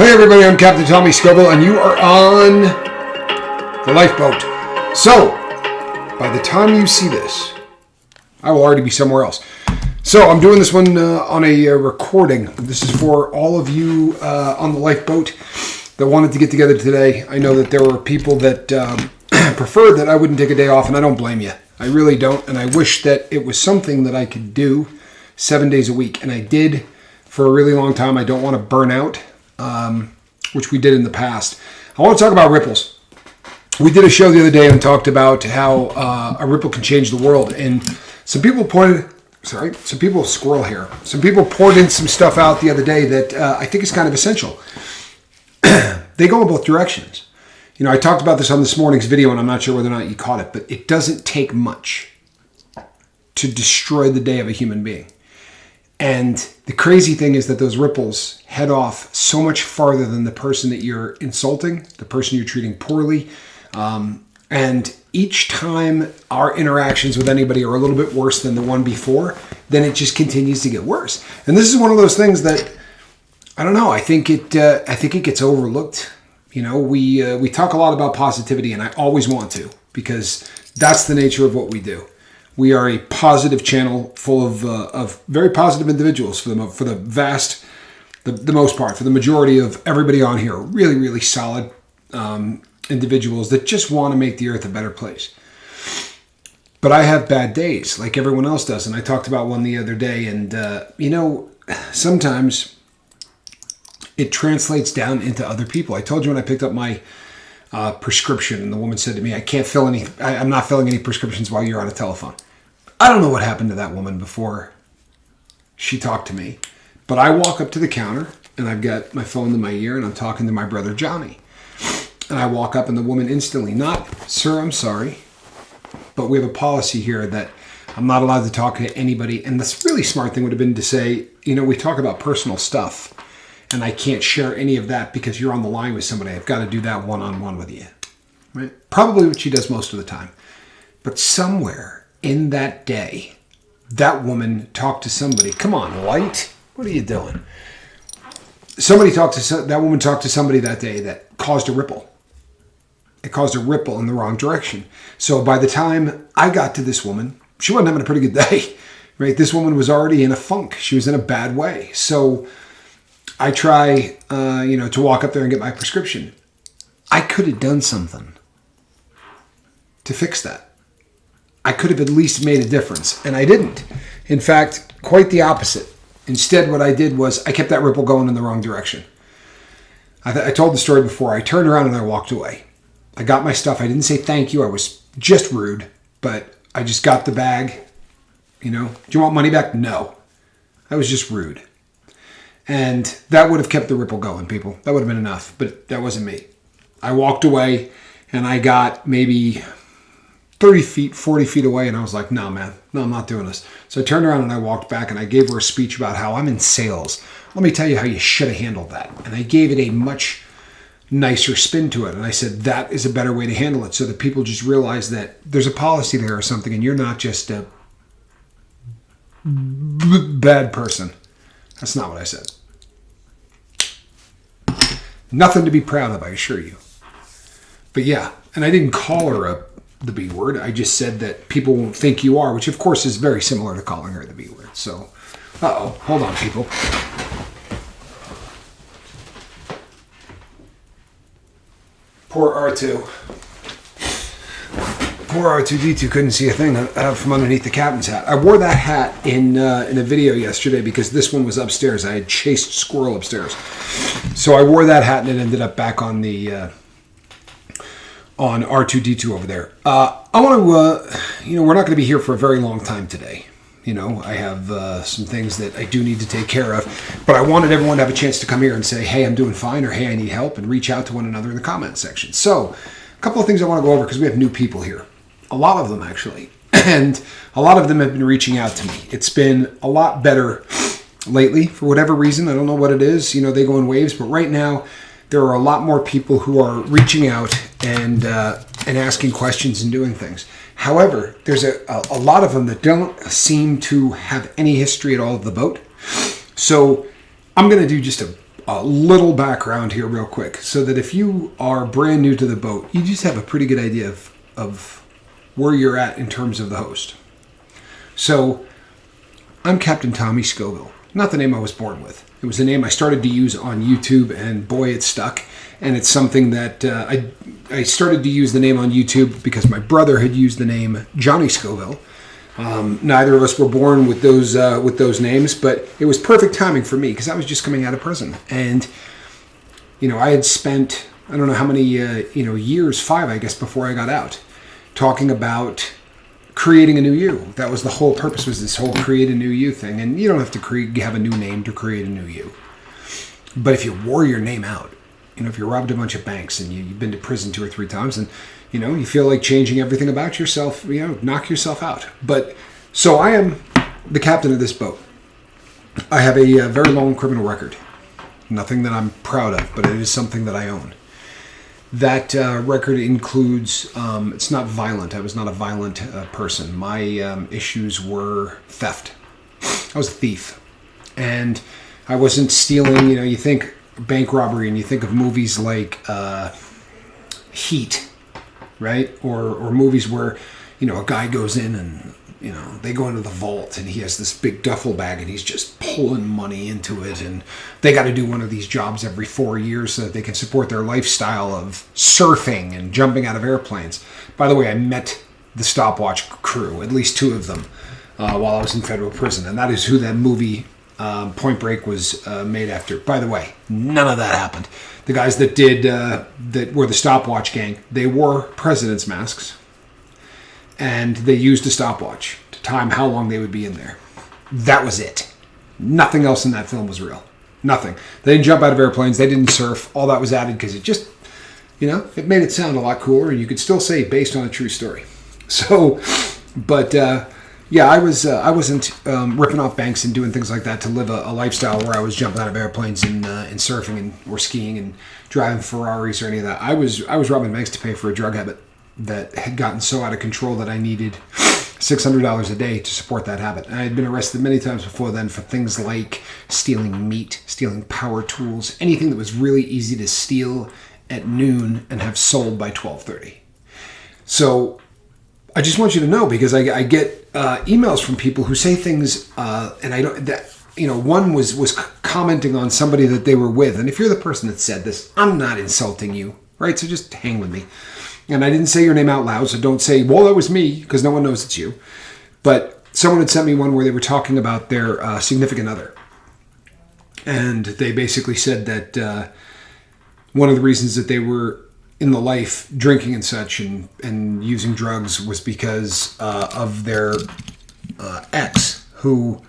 Hey everybody, I'm Captain Tommy Scoville, and you are on the lifeboat. So, by the time you see this, I will already be somewhere else. So, I'm doing this one on a recording. This is for all of you on the lifeboat that wanted to get together today. I know that there were people that preferred that I wouldn't take a day off, and I don't blame you. I really don't, and I wish that it was something that I could do 7 days a week, and I did for a really long time. I don't want to burn out, which we did in the past. I want to talk about ripples. We did a show the other day and talked about how a ripple can change the world, and some people poured in some stuff out the other day that I think is kind of essential. They go in both directions. You know, I talked about this on this morning's video, and I'm not sure whether or not you caught it, but it doesn't take much to destroy the day of a human being. And the crazy thing is that those ripples head off so much farther than the person that you're insulting, the person you're treating poorly. And each time our interactions with anybody are a little bit worse than the one before, then it just continues to get worse. And this is one of those things that, I don't know, I think it gets overlooked. You know, we talk a lot about positivity, and I always want to, because that's the nature of what we do. We are a positive channel full of very positive individuals for the most part, for the majority of everybody on here. Really, really solid individuals that just want to make the earth a better place. But I have bad days like everyone else does. And I talked about one the other day. And, you know, sometimes it translates down into other people. I told you when I picked up my prescription, and the woman said to me, I'm not filling any prescriptions while you're on a telephone. I don't know what happened to that woman before she talked to me, but I walk up to the counter and I've got my phone in my ear and I'm talking to my brother Johnny. And I walk up and the woman instantly, sir, I'm sorry, but we have a policy here that I'm not allowed to talk to anybody. And the really smart thing would have been to say, you know, we talk about personal stuff, and I can't share any of that because you're on the line with somebody. I've got to do that one-on-one with you. Right? Probably what she does most of the time. But somewhere in that day, that woman talked to somebody. Come on, Light. What are you doing? That woman talked to somebody that day that caused a ripple. It caused a ripple in the wrong direction. So by the time I got to this woman, she wasn't having a pretty good day. Right? This woman was already in a funk. She was in a bad way. So I try, to walk up there and get my prescription. I could have done something to fix that. I could have at least made a difference, and I didn't. In fact, quite the opposite. Instead, what I did was I kept that ripple going in the wrong direction. I told the story before. I turned around and I walked away. I got my stuff. I didn't say thank you. I was just rude, but I just got the bag. You know, do you want money back? No. I was just rude. And that would have kept the ripple going, people. That would have been enough, but that wasn't me. I walked away, and I got maybe 30 feet, 40 feet away, and I was like, no, man. No, I'm not doing this. So I turned around, and I walked back, and I gave her a speech about how I'm in sales. Let me tell you how you should have handled that. And I gave it a much nicer spin to it. And I said, that is a better way to handle it, so that people just realize that there's a policy there or something, and you're not just a bad person. That's not what I said. Nothing to be proud of, I assure you. But yeah, and I didn't call her the B word. I just said that people won't think you are, which of course is very similar to calling her the B word. So, hold on, people. Poor R2. Poor R2-D2 couldn't see a thing from underneath the captain's hat. I wore that hat in a video yesterday because this one was upstairs. I had chased squirrel upstairs. So I wore that hat and it ended up back on the on R2-D2 over there. I want to, we're not going to be here for a very long time today. You know, I have some things that I do need to take care of. But I wanted everyone to have a chance to come here and say, hey, I'm doing fine, or hey, I need help, and reach out to one another in the comment section. So a couple of things I want to go over because we have new people here. A lot of them, actually. And a lot of them have been reaching out to me. It's been a lot better lately for whatever reason. I don't know what it is. You know, they go in waves. But right now, there are a lot more people who are reaching out and asking questions and doing things. However, there's a lot of them that don't seem to have any history at all of the boat. So I'm going to do just a little background here real quick, so that if you are brand new to the boat, you just have a pretty good idea of where you're at in terms of the host. So I'm Captain Tommy Scoville. Not the name I was born with. It was the name I started to use on YouTube, and boy, it stuck. And it's something that I started to use the name on YouTube because my brother had used the name Johnny Scoville. Neither of us were born with those names, but it was perfect timing for me because I was just coming out of prison. And, I had spent, I don't know how many, years, 5, I guess, before I got out, talking about creating a new you. That was the whole purpose, was this whole create a new you thing. And you don't have to have a new name to create a new you. But if you wore your name out, if you robbed a bunch of banks and you've been to prison 2 or 3 times and, you feel like changing everything about yourself, knock yourself out. But so I am the captain of this boat. I have a very long criminal record. Nothing that I'm proud of, but it is something that I own. That record includes, it's not violent. I was not a violent person. My issues were theft. I was a thief. And I wasn't stealing, you think bank robbery and you think of movies like Heat, right? Or movies where, a guy goes in and, they go into the vault and he has this big duffel bag and he's just pulling money into it, and they got to do one of these jobs every 4 years so that they can support their lifestyle of surfing and jumping out of airplanes. By the way, I met the stopwatch crew, at least 2 of them, while I was in federal prison, and that is who that movie Point Break was made after. By the way, none of that happened. The guys that that were the stopwatch gang, they wore president's masks, and they used a stopwatch to time how long they would be in there. That was it. Nothing else in that film was real. Nothing. They didn't jump out of airplanes. They didn't surf. All that was added because it just, it made it sound a lot cooler, and you could still say based on a true story. So, but yeah, I wasn't ripping off banks and doing things like that to live a lifestyle where I was jumping out of airplanes and surfing or skiing and driving Ferraris or any of that. I was robbing banks to pay for a drug habit that had gotten so out of control that I needed $600 a day to support that habit. And I had been arrested many times before then for things like stealing meat, stealing power tools, anything that was really easy to steal at noon and have sold by 12:30. So I just want you to know, because I get emails from people who say things, and I don't. That, one was commenting on somebody that they were with, and if you're the person that said this, I'm not insulting you, right? So just hang with me. And I didn't say your name out loud, so don't say, "Well, that was me," because no one knows it's you. But someone had sent me one where they were talking about their significant other, and they basically said that one of the reasons that they were in the life drinking and such and using drugs was because of their ex, who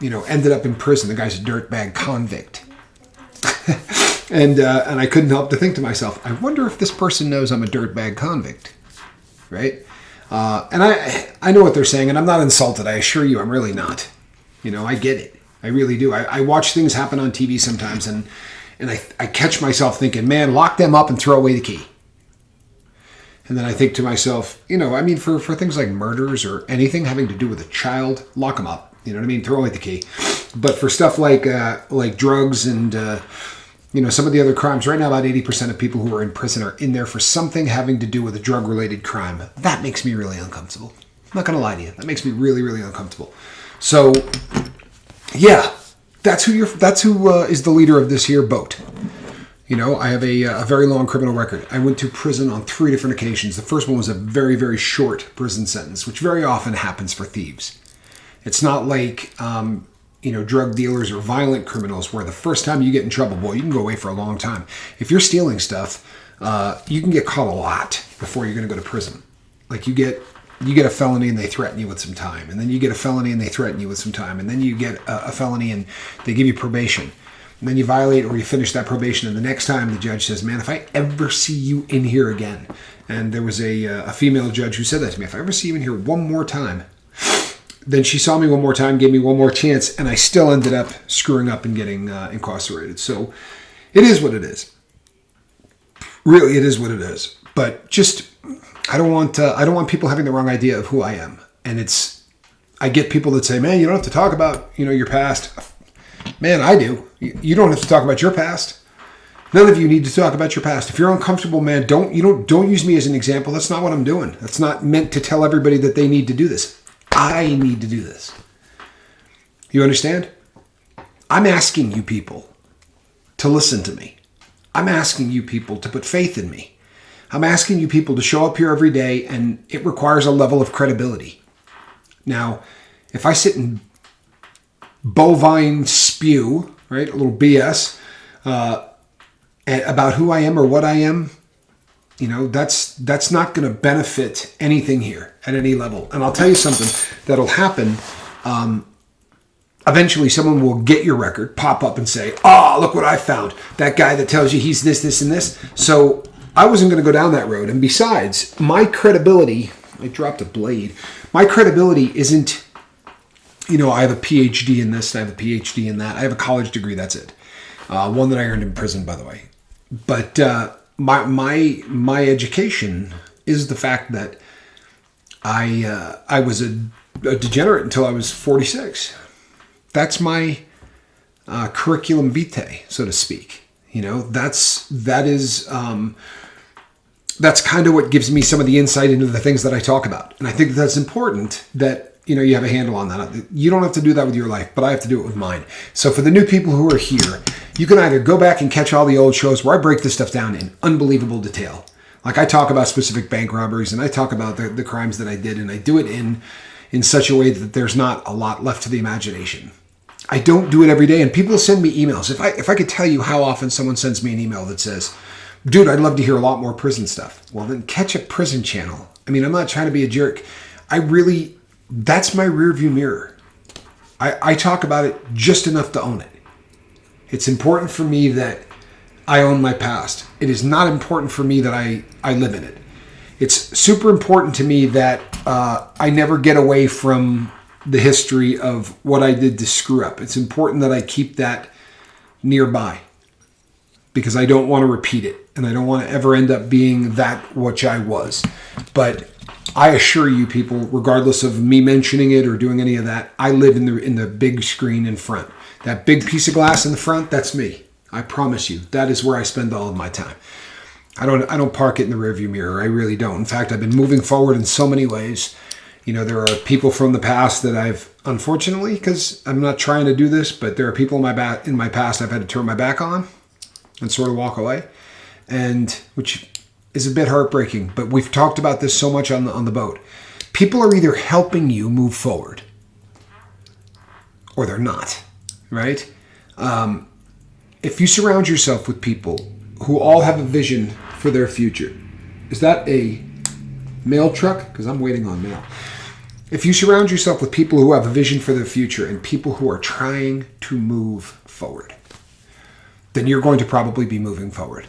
ended up in prison. The guy's a dirtbag convict. and I couldn't help to think to myself, I wonder if this person knows I'm a dirtbag convict, right? And I know what they're saying, and I'm not insulted. I assure you, I'm really not. I get it. I really do. I watch things happen on TV sometimes, and I catch myself thinking, man, lock them up and throw away the key. And then I think to myself, for things like murders or anything having to do with a child, lock them up. You know what I mean? Throw away the key. But for stuff like drugs and, some of the other crimes, right now about 80% of people who are in prison are in there for something having to do with a drug-related crime. That makes me really uncomfortable. I'm not going to lie to you. That makes me really, really uncomfortable. So, yeah. That's who is the leader of this here boat. I have a very long criminal record. I went to prison on 3 different occasions. The first one was a very, very short prison sentence, which very often happens for thieves. It's not like, drug dealers or violent criminals where the first time you get in trouble, boy, you can go away for a long time. If you're stealing stuff, you can get caught a lot before you're going to go to prison. Like you get a felony and they threaten you with some time. And then you get a felony and they threaten you with some time. And then you get a felony and they give you probation. And then you violate or you finish that probation. And the next time the judge says, man, if I ever see you in here again. And there was a female judge who said that to me. If I ever see you in here one more time. Then she saw me one more time, gave me one more chance. And I still ended up screwing up and getting incarcerated. So it is what it is. Really, it is what it is. But just... I don't want people having the wrong idea of who I am. And I get people that say, man, you don't have to talk about, your past. Man, I do. You don't have to talk about your past. None of you need to talk about your past. If you're uncomfortable, man, don't use me as an example. That's not what I'm doing. That's not meant to tell everybody that they need to do this. I need to do this. You understand? I'm asking you people to listen to me. I'm asking you people to put faith in me. I'm asking you people to show up here every day, and it requires a level of credibility. Now, if I sit and bovine spew, right, a little BS, about who I am or what I am, that's not going to benefit anything here at any level. And I'll tell you something that'll happen. Eventually someone will get your record, pop up and say, oh, look what I found. That guy that tells you he's this, this, and this. So I wasn't going to go down that road. And besides, my credibility, I dropped a blade. My credibility isn't, I have a PhD in this, and I have a PhD in that. I have a college degree, that's it. One that I earned in prison, by the way. But my education is the fact that I was a degenerate until I was 46. That's my curriculum vitae, so to speak. That's kind of what gives me some of the insight into the things that I talk about. And I think that's important that, you have a handle on that. You don't have to do that with your life, but I have to do it with mine. So for the new people who are here, you can either go back and catch all the old shows where I break this stuff down in unbelievable detail. Like I talk about specific bank robberies and I talk about the crimes that I did, and I do it in such a way that there's not a lot left to the imagination. I don't do it every day, and people send me emails. If I could tell you how often someone sends me an email that says, dude, I'd love to hear a lot more prison stuff. Well, then catch a prison channel. I mean, I'm not trying to be a jerk. That's my rearview mirror. I talk about it just enough to own it. It's important for me that I own my past. It is not important for me that I live in it. It's super important to me that I never get away from the history of what I did to screw up. It's important that I keep that nearby because I don't want to repeat it, and I don't want to ever end up being that which I was. But I assure you people, regardless of me mentioning it or doing any of that, I live in the big screen in front. That big piece of glass in the front, that's me. I promise you, that is where I spend all of my time. I don't park it in the rearview mirror. I really don't. In fact, I've been moving forward in so many ways. There are people from the past that I've, unfortunately, because I'm not trying to do this, but there are people in my past I've had to turn my back on and sort of walk away, and which is a bit heartbreaking. But we've talked about this so much on the boat. People are either helping you move forward, or they're not, right? If you surround yourself with people who all have a vision for their future, is that a mail truck? Because I'm waiting on mail. If you surround yourself with people who have a vision for their future and people who are trying to move forward, then you're going to probably be moving forward.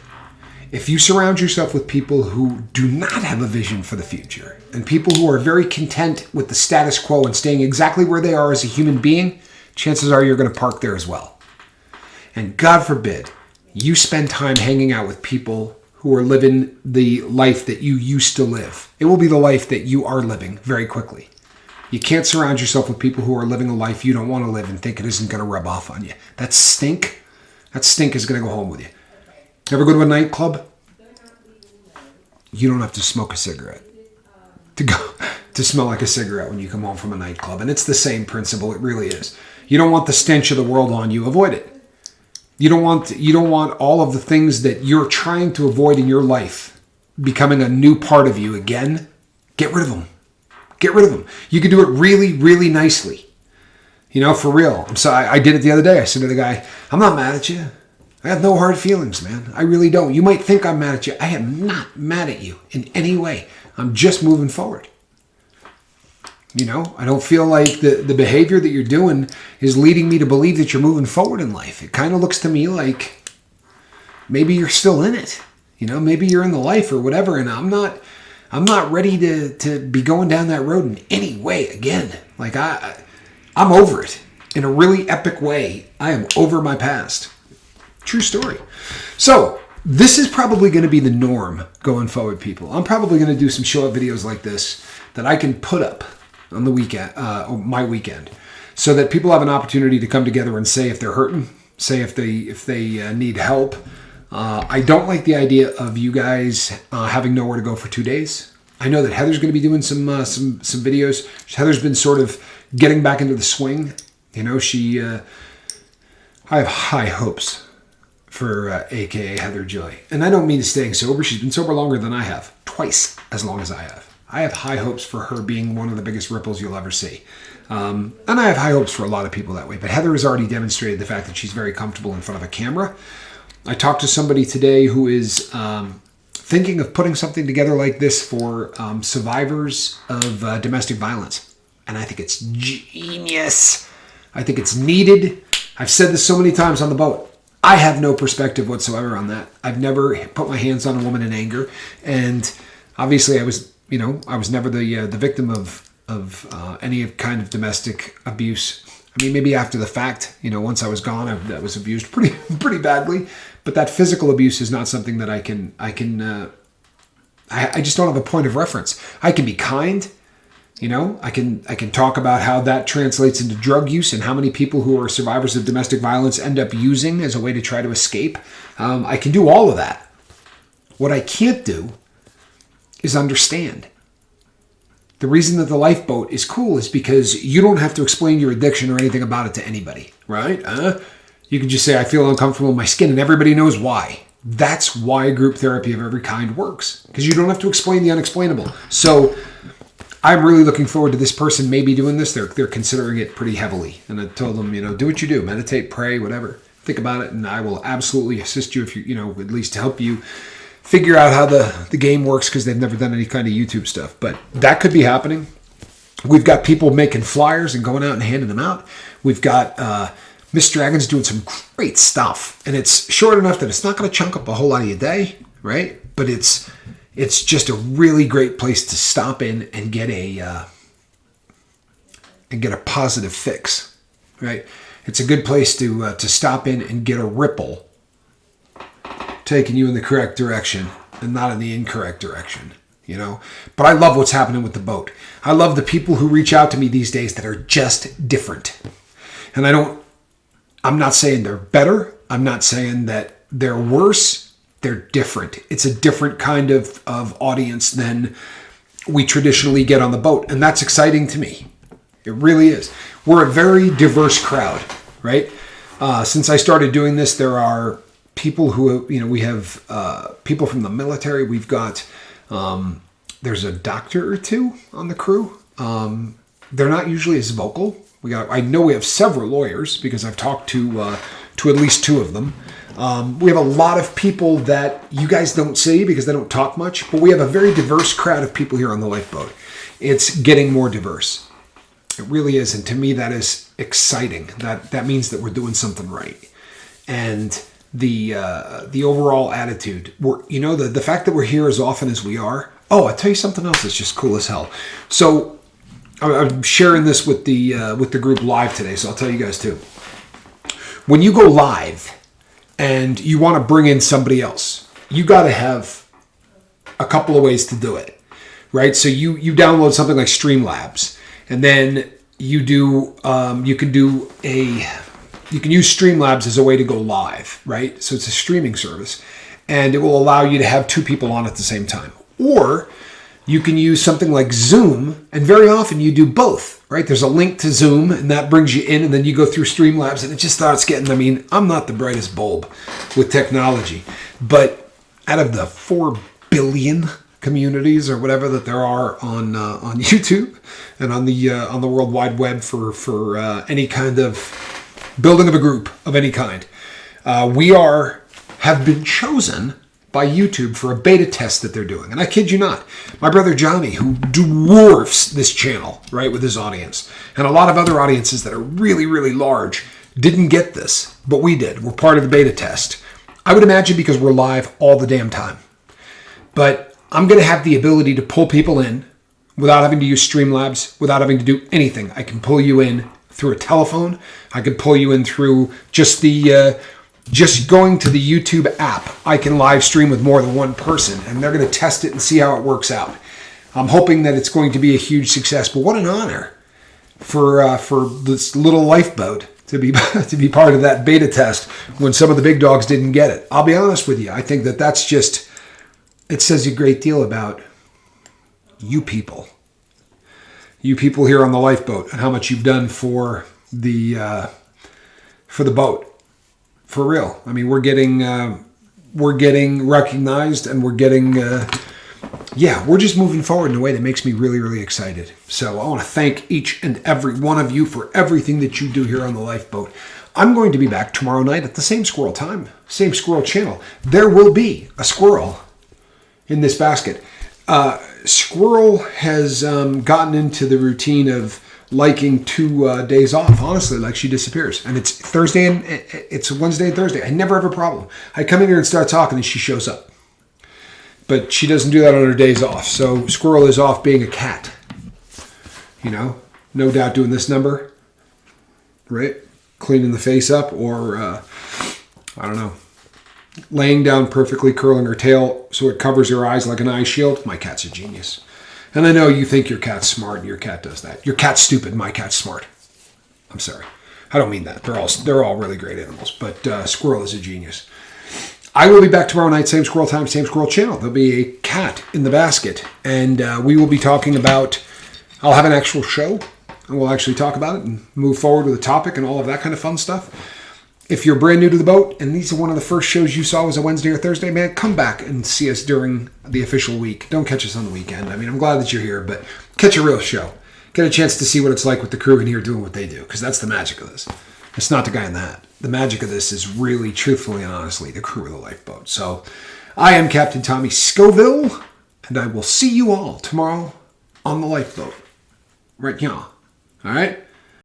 If you surround yourself with people who do not have a vision for the future and people who are very content with the status quo and staying exactly where they are as a human being, chances are you're going to park there as well. And God forbid you spend time hanging out with people who are living the life that you used to live. It will be the life that you are living very quickly. You can't surround yourself with people who are living a life you don't want to live and think it isn't going to rub off on you. That stink is going to go home with you. Ever go to a nightclub? You don't have to smoke a cigarette to smell like a cigarette when you come home from a nightclub. And it's the same principle. It really is. You don't want the stench of the world on you. Avoid it. You don't want all of the things that you're trying to avoid in your life becoming a new part of you again. Get rid of them. Get rid of them. You can do it really, really nicely. For real. So I did it the other day. I said to the guy, I'm not mad at you. I have no hard feelings, man. I really don't. You might think I'm mad at you. I am not mad at you in any way. I'm just moving forward. I don't feel like the behavior that you're doing is leading me to believe that you're moving forward in life. It kind of looks to me like maybe you're still in it. Maybe you're in the life or whatever, and I'm not ready to be going down that road in any way again. Like I'm over it in a really epic way. I am over my past. True story. So this is probably going to be the norm going forward, people. I'm probably going to do some show-up videos like this that I can put up on the weekend, my weekend. so that people have an opportunity to come together and say if they're hurting, say if they need help. I don't like the idea of you guys having nowhere to go for 2 days. I know that Heather's going to be doing some videos. Heather's been sort of getting back into the swing. You know, I have high hopes for AKA Heather Joy. And I don't mean staying sober. She's been sober longer than I have. Twice as long as I have. I have high hopes for her being one of the biggest ripples you'll ever see. And I have high hopes for a lot of people that way. But Heather has already demonstrated the fact that she's very comfortable in front of a camera. I talked to somebody today who is thinking of putting something together like this for survivors of domestic violence. And I think it's genius. I think it's needed. I've said this so many times on the boat. I have no perspective whatsoever on that. I've never put my hands on a woman in anger. And obviously I was never the victim of any kind of domestic abuse. I mean, maybe after the fact, once I was gone, I was abused pretty badly. But that physical abuse is not something that I just don't have a point of reference. I can be kind. I can talk about how that translates into drug use and how many people who are survivors of domestic violence end up using as a way to try to escape. I can do all of that. What I can't do is understand. The reason that the lifeboat is cool is because you don't have to explain your addiction or anything about it to anybody, right? You can just say, I feel uncomfortable in my skin, and everybody knows why. That's why group therapy of every kind works, because you don't have to explain the unexplainable. So I'm really looking forward to this person maybe doing this. They're considering it pretty heavily. And I told them, do what you do. Meditate, pray, whatever. Think about it, and I will absolutely assist you if you, at least help you figure out how the game works, because they've never done any kind of YouTube stuff. But that could be happening. We've got people making flyers and going out and handing them out. We've got Miss Dragon's doing some great stuff. And it's short enough that it's not going to chunk up a whole lot of your day, right? But it's just a really great place to stop in and get a positive fix, right? It's a good place to stop in and get a ripple taking you in the correct direction and not in the incorrect direction, But I love what's happening with the boat. I love the people who reach out to me these days that are just different. And I'm not saying they're better. I'm not saying that they're worse. They're different. It's a different kind of audience than we traditionally get on the boat. And that's exciting to me. It really is. We're a very diverse crowd, right? Since I started doing this, there are people who, we have people from the military. We've got, there's a doctor or two on the crew. They're not usually as vocal. I know we have several lawyers because I've talked to at least two of them. We have a lot of people that you guys don't see because they don't talk much, but we have a very diverse crowd of people here on the lifeboat. It's getting more diverse. It really is. And to me, that is exciting. That means that we're doing something right. And the overall attitude, the fact that we're here as often as we are. Oh, I'll tell you something else that's just cool as hell. So I'm sharing this with the group live today, so I'll tell you guys too. When you go live and you want to bring in somebody else, you got to have a couple of ways to do it, right? So you download something like Streamlabs, and then you can use Streamlabs as a way to go live, right? So it's a streaming service, and it will allow you to have two people on at the same time. Or you can use something like Zoom, and very often you do both, right? There's a link to Zoom, and that brings you in, and then you go through Streamlabs, and it just starts getting, I'm not the brightest bulb with technology, but out of the 4 billion communities or whatever that there are on YouTube and on the World Wide Web for any kind of building of a group of any kind, we have been chosen by YouTube for a beta test that they're doing. And I kid you not, my brother Johnny, who dwarfs this channel, right, with his audience, and a lot of other audiences that are really, really large, didn't get this, but we did. We're part of the beta test. I would imagine because we're live all the damn time. But I'm going to have the ability to pull people in without having to use Streamlabs, without having to do anything. I can pull you in through a telephone. I can pull you in through just going to the YouTube app. I can live stream with more than one person, and they're going to test it and see how it works out. I'm hoping that it's going to be a huge success, but what an honor for this little lifeboat to be to be part of that beta test when some of the big dogs didn't get it. I'll be honest with you. I think that's just, it says a great deal about you people. You people here on the lifeboat and how much you've done for the boat. For real. I mean, we're getting recognized, and we're getting we're just moving forward in a way that makes me really, really excited. So I want to thank each and every one of you for everything that you do here on the lifeboat. I'm going to be back tomorrow night at the same squirrel time, same squirrel channel. There will be a squirrel in this basket. Squirrel has gotten into the routine of liking 2 days off, honestly, like she disappears. And it's Thursday and it's Wednesday and Thursday. I never have a problem. I come in here and start talking and she shows up. But she doesn't do that on her days off. So Squirrel is off being a cat. You know, no doubt doing this number, right? Cleaning the face up, or I don't know, laying down perfectly, curling her tail so it covers her eyes like an eye shield. My cat's a genius. And I know you think your cat's smart and your cat does that. Your cat's stupid, my cat's smart. I'm sorry. I don't mean that. They're all really great animals, but Squirrel is a genius. I will be back tomorrow night, same squirrel time, same squirrel channel. There'll be a cat in the basket, and we will be talking about, I'll have an actual show, and we'll actually talk about it and move forward with a topic and all of that kind of fun stuff. If you're brand new to the boat, and these are one of the first shows you saw was a Wednesday or Thursday, man, come back and see us during the official week. Don't catch us on the weekend. I mean, I'm glad that you're here, but catch a real show. Get a chance to see what it's like with the crew in here doing what they do, because that's the magic of this. It's not the guy in the hat. The magic of this is really, truthfully and honestly, the crew of the lifeboat. So I am Captain Tommy Scoville, and I will see you all tomorrow on the lifeboat. Right here. All right?